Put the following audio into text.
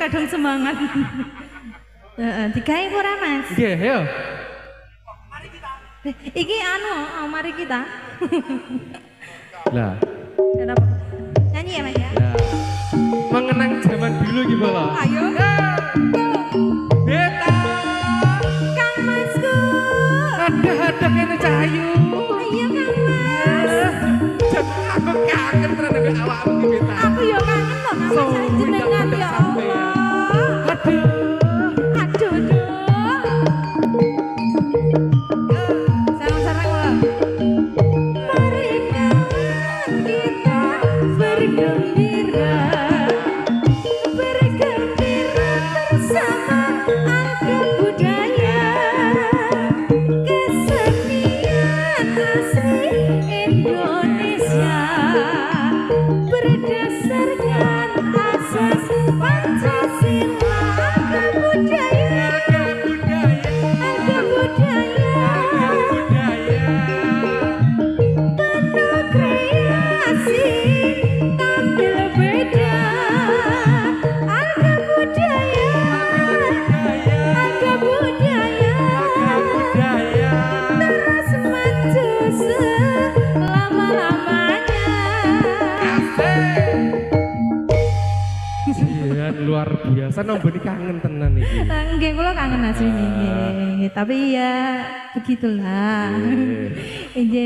kadang semangat. Digawe ora Mas? Nggih, yo. Iki mari kita. Lah, Nyanyi ya Mas ya? ya. Mengenang zaman dulu gitu loh. Ayo. Beta. Kang Masku. Ada kene Cahayu. Ayo Kang Mas. Aku kangen tenan ambek awakmu iki Beta. Aku yo kangen kok Mas jenengan ya Allah. Aduh. Aduh. Sarang-sarang lah. Mari kita bergembira bersama angkat budaya kesenian asli Indonesia berdasarkan asas Pancasila. Angkat budaya penuh kreasi tampil beda. Angkat budaya terus maju selama-lamanya. Iya, luar biasa nomboni kangen tenan iki. Nggih kula kangen asline nggih. Tapi ya begitulah. Nggih. Nggih.